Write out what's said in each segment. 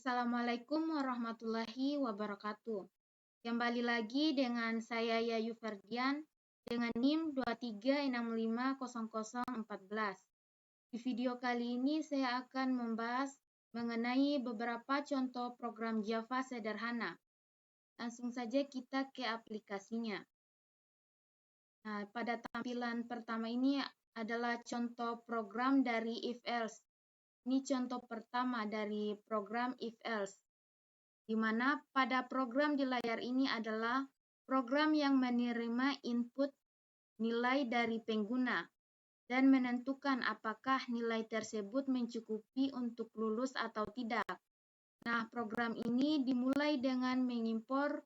Assalamualaikum warahmatullahi wabarakatuh. Kembali lagi dengan saya Yayu Ferdian dengan NIM 23650014. Di video kali ini saya akan membahas mengenai beberapa contoh program Java sederhana. Langsung saja kita ke aplikasinya. Nah, pada tampilan pertama ini adalah contoh program dari if-else. Ini contoh pertama dari program if-else, di mana pada program di layar ini adalah program yang menerima input nilai dari pengguna dan menentukan apakah nilai tersebut mencukupi untuk lulus atau tidak. Nah, program ini dimulai dengan mengimpor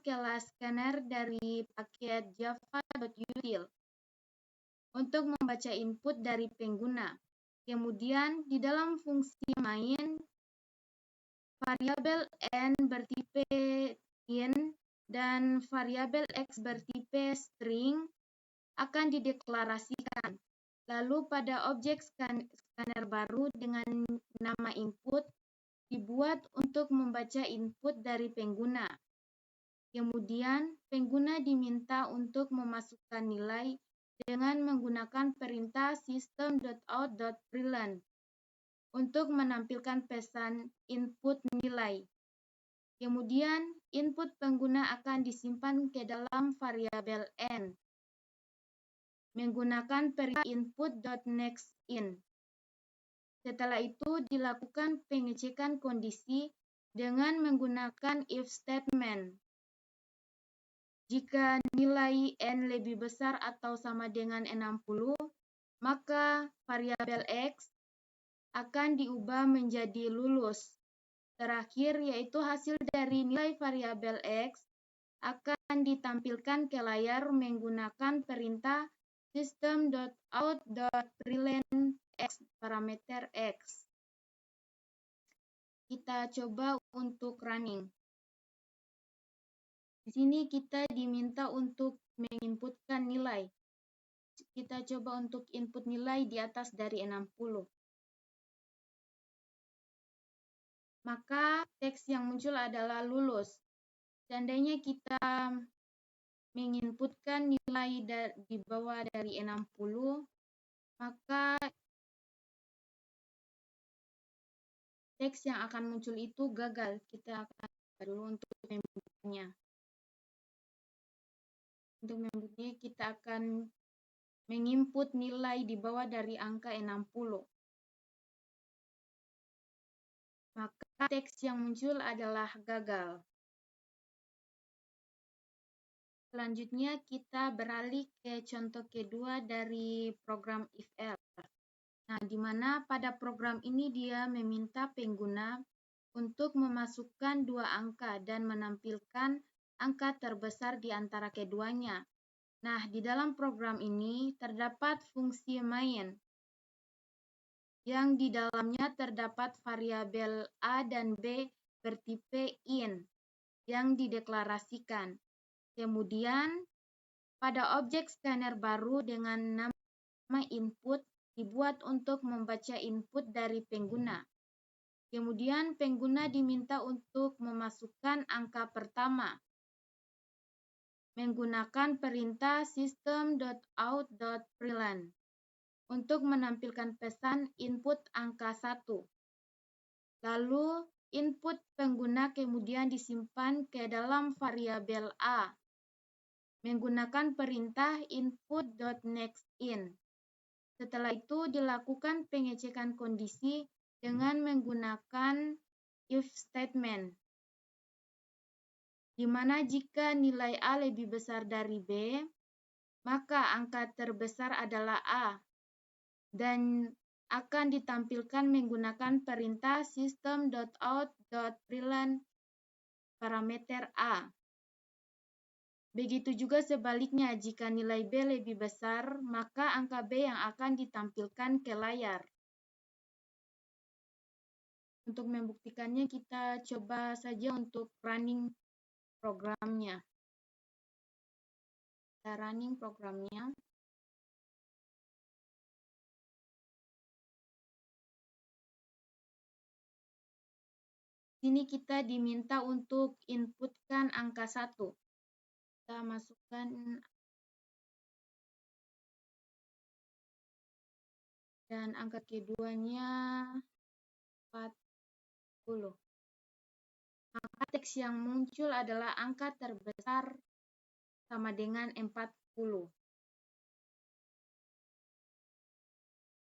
kelas scanner dari paket java.util untuk membaca input dari pengguna. Kemudian, di dalam fungsi main, variabel n bertipe int dan variabel x bertipe string akan dideklarasikan. Lalu pada objek scanner baru dengan nama input dibuat untuk membaca input dari pengguna. Kemudian, pengguna diminta untuk memasukkan nilai dengan menggunakan perintah system.out.println untuk menampilkan pesan input nilai. Kemudian, input pengguna akan disimpan ke dalam variabel n menggunakan perintah input.nextIn. Setelah itu dilakukan pengecekan kondisi dengan menggunakan if statement. Jika nilai n lebih besar atau sama dengan 60, maka variabel x akan diubah menjadi lulus. Terakhir, yaitu hasil dari nilai variabel x akan ditampilkan ke layar menggunakan perintah system.out.println x parameter x. Kita coba untuk running. Di sini kita diminta untuk menginputkan nilai. Kita coba untuk input nilai di atas dari 60. Maka teks yang muncul adalah lulus. Seandainya kita menginputkan nilai di bawah dari 60, maka teks yang akan muncul itu gagal. Kita akan dulu untuk membukanya. Untuk membukanya kita akan menginput nilai di bawah dari angka 60. Maka teks yang muncul adalah gagal. Selanjutnya kita beralih ke contoh kedua dari program if-else. Nah, di mana pada program ini dia meminta pengguna untuk memasukkan dua angka dan menampilkan angka terbesar di antara keduanya. Nah, di dalam program ini terdapat fungsi main yang di dalamnya terdapat variabel A dan B bertipe int yang dideklarasikan. Kemudian, pada objek scanner baru dengan nama input dibuat untuk membaca input dari pengguna. Kemudian, pengguna diminta untuk memasukkan angka pertama menggunakan perintah system.out.println untuk menampilkan pesan input angka 1. Lalu, input pengguna kemudian disimpan ke dalam variabel A menggunakan perintah input.nextIn. Setelah itu dilakukan pengecekan kondisi dengan menggunakan if statement, di mana jika nilai A lebih besar dari B, maka angka terbesar adalah A dan akan ditampilkan menggunakan perintah system.out.println parameter A. Begitu juga sebaliknya, jika nilai B lebih besar, maka angka B yang akan ditampilkan ke layar. Untuk membuktikannya, kita coba saja untuk running programnya. Kita running programnya. Sini kita diminta untuk inputkan angka 1. Kita masukkan dan angka keduanya 40. Maka teks yang muncul adalah angka terbesar sama dengan 40.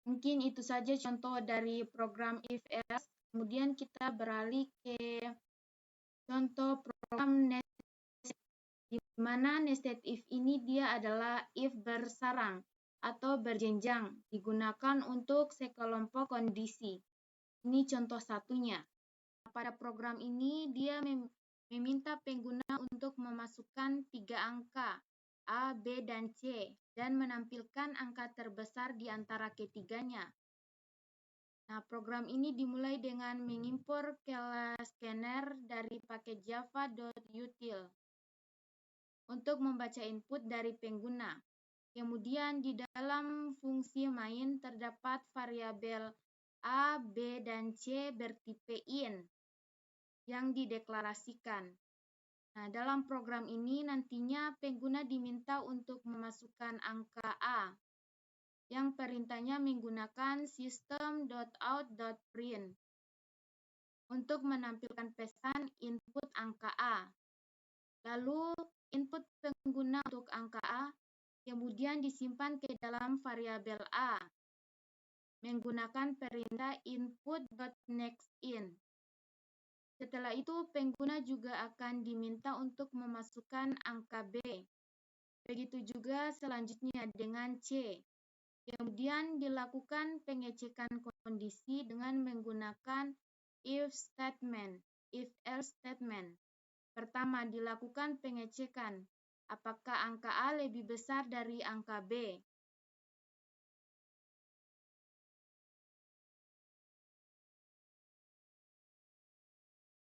Mungkin itu saja contoh dari program if else. Kemudian kita beralih ke contoh program nested, di mana nested if ini dia adalah if bersarang atau berjenjang, digunakan untuk sekelompok kondisi. Ini contoh satunya. Pada program ini dia meminta pengguna untuk memasukkan 3 angka A, B, dan C dan menampilkan angka terbesar di antara ketiganya. Nah, program ini dimulai dengan mengimpor kelas scanner dari paket java.util untuk membaca input dari pengguna. Kemudian di dalam fungsi main terdapat variabel A, B, dan C bertipe int yang dideklarasikan. Nah, dalam program ini nantinya pengguna diminta untuk memasukkan angka A, yang perintahnya menggunakan system.out.print untuk menampilkan pesan input angka A. Lalu input pengguna untuk angka A kemudian disimpan ke dalam variabel A menggunakan perintah input.nextInt. Setelah itu pengguna juga akan diminta untuk memasukkan angka B. Begitu juga selanjutnya dengan C. Kemudian dilakukan pengecekan kondisi dengan menggunakan if statement, if else statement. Pertama, dilakukan pengecekan apakah angka A lebih besar dari angka B.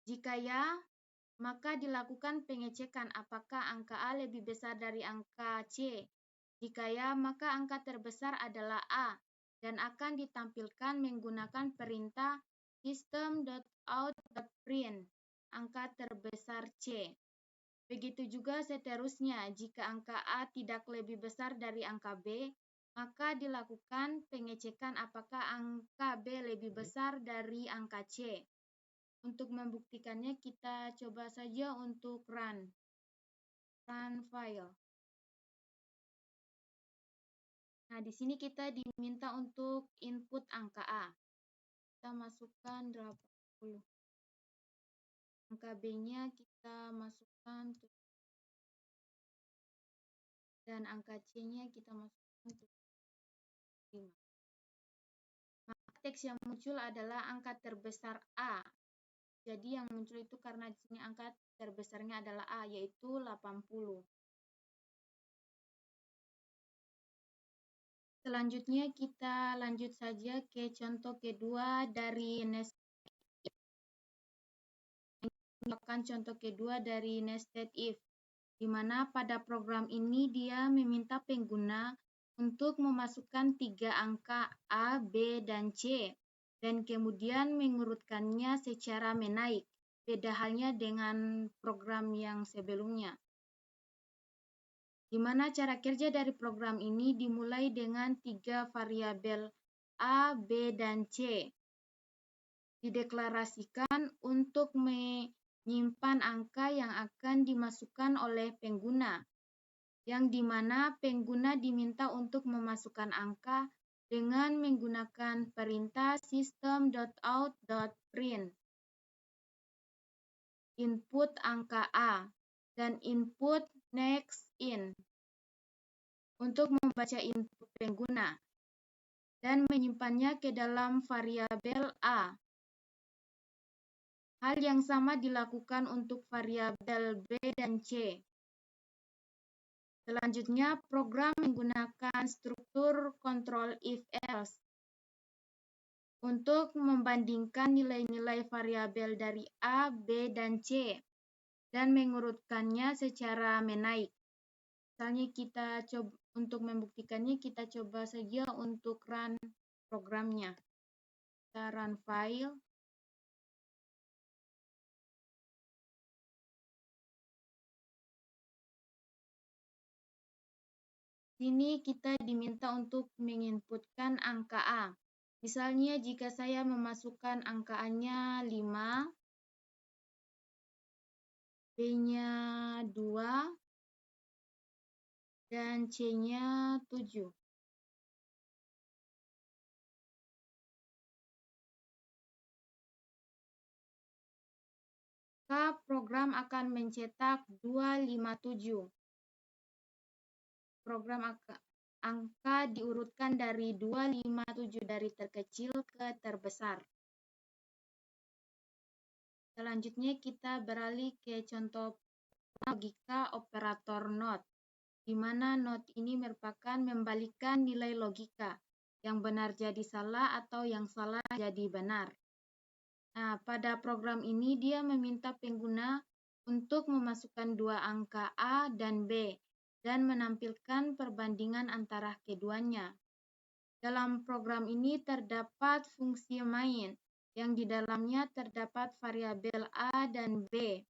Jika ya, maka dilakukan pengecekan apakah angka A lebih besar dari angka C. Jika ya, maka angka terbesar adalah A dan akan ditampilkan menggunakan perintah system.out.print angka terbesar C. Begitu juga seterusnya, jika angka A tidak lebih besar dari angka B, maka dilakukan pengecekan apakah angka B lebih besar dari angka C. Untuk membuktikannya, kita coba saja untuk run file. Nah, di sini kita diminta untuk input angka A. Kita masukkan 80. Angka B-nya kita masukkan 7. Dan angka C-nya kita masukkan 5. Maka teks yang muncul adalah angka terbesar A. Jadi yang muncul itu karena di sini angka terbesarnya adalah A, yaitu 80. Selanjutnya kita lanjut saja ke contoh kedua dari nested if. Contoh kedua dari nested if, di mana pada program ini dia meminta pengguna untuk memasukkan 3 angka A, B, dan C, dan kemudian mengurutkannya secara menaik. Beda halnya dengan program yang sebelumnya, di mana cara kerja dari program ini dimulai dengan 3 variabel A, B, dan C. Dideklarasikan untuk menyimpan angka yang akan dimasukkan oleh pengguna, yang di mana pengguna diminta untuk memasukkan angka dengan menggunakan perintah system.out.print input angka A dan input nextInt untuk membaca input pengguna dan menyimpannya ke dalam variabel A. Hal yang sama dilakukan untuk variabel B dan C. Selanjutnya, program menggunakan struktur control if else untuk membandingkan nilai-nilai variabel dari A, B, dan C dan mengurutkannya secara menaik. Misalnya kita coba untuk membuktikannya, kita coba saja untuk run programnya. Kita run file. Sini kita diminta untuk menginputkan angka A. Misalnya jika saya memasukkan angka A-nya 5, B-nya 2, dan C-nya 7. Maka program akan mencetak 257. Angka diurutkan dari 257 dari terkecil ke terbesar. Selanjutnya kita beralih ke contoh logika operator NOT, di mana NOT ini merupakan membalikkan nilai logika, yang benar jadi salah atau yang salah jadi benar. Nah, pada program ini dia meminta pengguna untuk memasukkan dua angka A dan B dan menampilkan perbandingan antara keduanya. Dalam program ini terdapat fungsi main yang di dalamnya terdapat variabel A dan B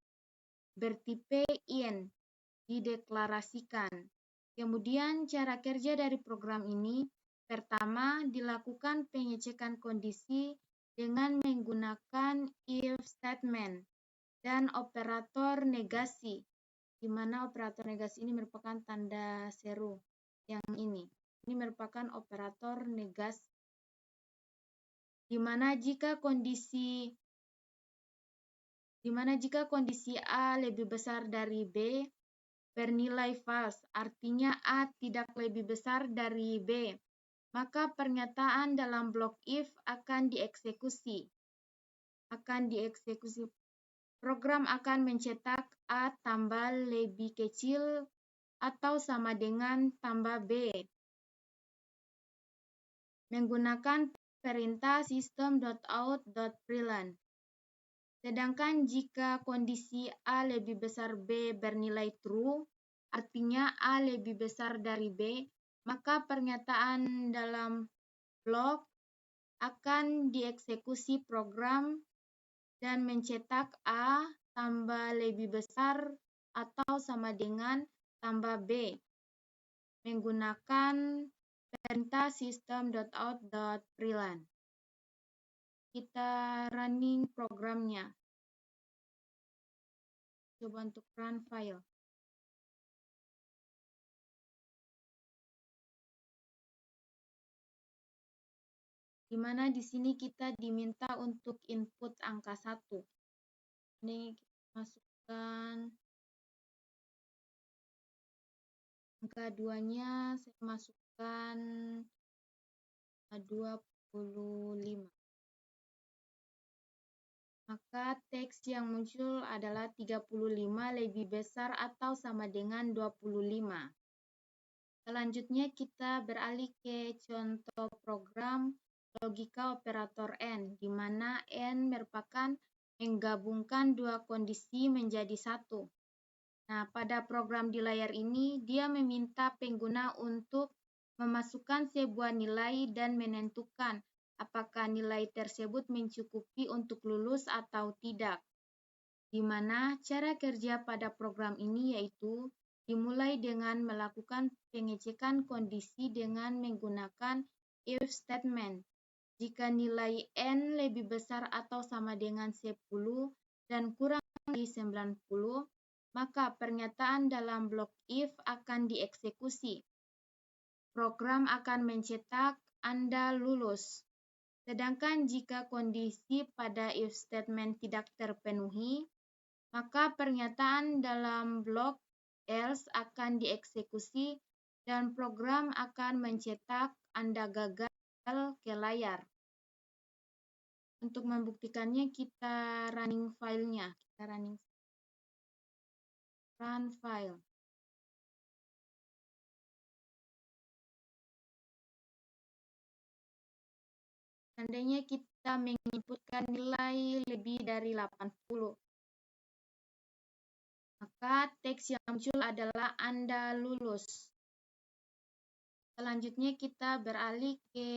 bertipe int dideklarasikan. Kemudian cara kerja dari program ini, pertama dilakukan pengecekan kondisi dengan menggunakan if statement dan operator negasi, di mana operator negasi ini merupakan tanda seru yang ini. Ini merupakan operator negasi, di mana jika kondisi A lebih besar dari B, bernilai false, artinya A tidak lebih besar dari B, maka pernyataan dalam blok if akan dieksekusi. Program akan mencetak A tambah lebih kecil atau sama dengan tambah B menggunakan perintah system.out.println. Sedangkan jika kondisi A lebih besar B bernilai true, artinya A lebih besar dari B, maka pernyataan dalam blok akan dieksekusi program dan mencetak A tambah lebih besar atau sama dengan tambah B menggunakan perintah system.out.println. Kita running programnya. Coba untuk run file. Di mana di sini kita diminta untuk input angka 1. Ini kita masukkan angka 2-nya, saya masukkan 25. Maka teks yang muncul adalah 35 lebih besar atau sama dengan 25. Selanjutnya kita beralih ke contoh program logika operator AND, di mana AND merupakan menggabungkan dua kondisi menjadi satu. Nah, pada program di layar ini, dia meminta pengguna untuk memasukkan sebuah nilai dan menentukan apakah nilai tersebut mencukupi untuk lulus atau tidak. Di mana cara kerja pada program ini yaitu dimulai dengan melakukan pengecekan kondisi dengan menggunakan if statement. Jika nilai N lebih besar atau sama dengan 10 dan kurang dari 90, maka pernyataan dalam blok if akan dieksekusi. Program akan mencetak Anda lulus. Sedangkan jika kondisi pada if statement tidak terpenuhi, maka pernyataan dalam blok else akan dieksekusi dan program akan mencetak Anda gagal ke layar. Untuk membuktikannya kita running filenya. Run file. Seandainya kita menginputkan nilai lebih dari 80, maka teks yang muncul adalah Anda lulus. Selanjutnya kita beralih ke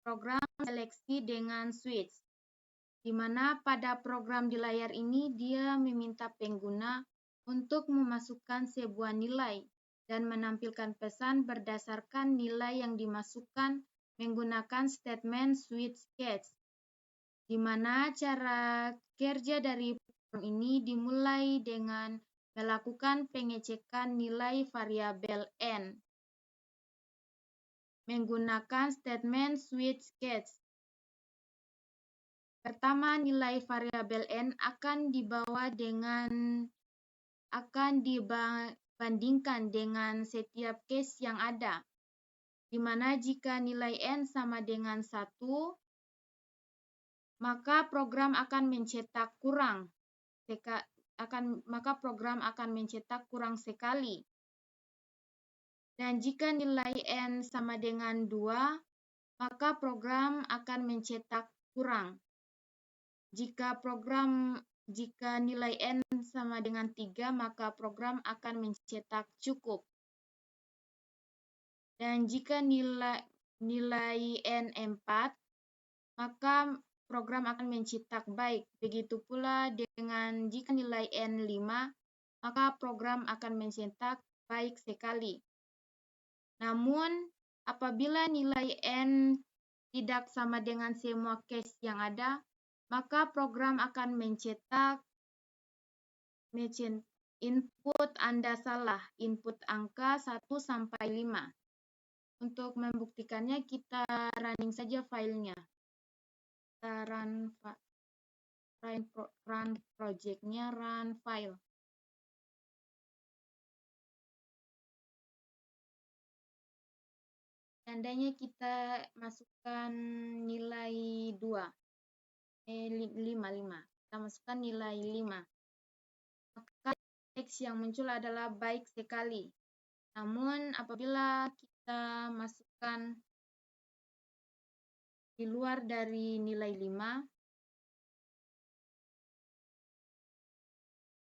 program seleksi dengan switch, di mana pada program di layar ini dia meminta pengguna untuk memasukkan sebuah nilai. dan menampilkan pesan berdasarkan nilai yang dimasukkan menggunakan statement switch case, di mana cara kerja dari program ini dimulai dengan melakukan pengecekan nilai variabel n menggunakan statement switch case. Pertama, nilai variabel n akan dibandingkan dengan setiap case yang ada, di mana jika nilai n sama dengan 1, maka program akan mencetak kurang sekali. Dan jika nilai n sama dengan 2, maka program akan mencetak kurang. Jika nilai n sama dengan 3, maka program akan mencetak cukup. Dan jika nilai n 4, maka program akan mencetak baik. Begitu pula dengan jika nilai n 5, maka program akan mencetak baik sekali. Namun, apabila nilai n tidak sama dengan semua case yang ada, maka program akan mencetak input Anda salah, input angka 1 sampai 5. Untuk membuktikannya, kita running saja filenya. Kita run project-nya, run file. Seandainya kita masukkan nilai 5. Kita masukkan nilai 5. Maka teks yang muncul adalah baik sekali. Namun apabila kita masukkan di luar dari nilai 5,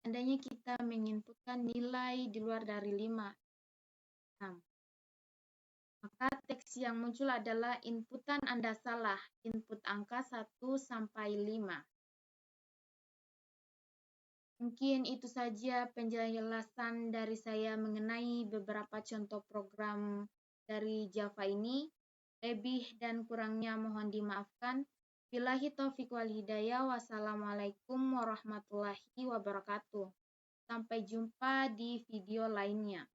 seandainya kita menginputkan nilai di luar dari 5, maka teks yang muncul adalah inputan Anda salah, input angka 1 sampai 5. Mungkin itu saja penjelasan dari saya mengenai beberapa contoh program dari Java ini. Lebih dan kurangnya mohon dimaafkan. Billahi taufiq wal hidayah. Wassalamualaikum warahmatullahi wabarakatuh. Sampai jumpa di video lainnya.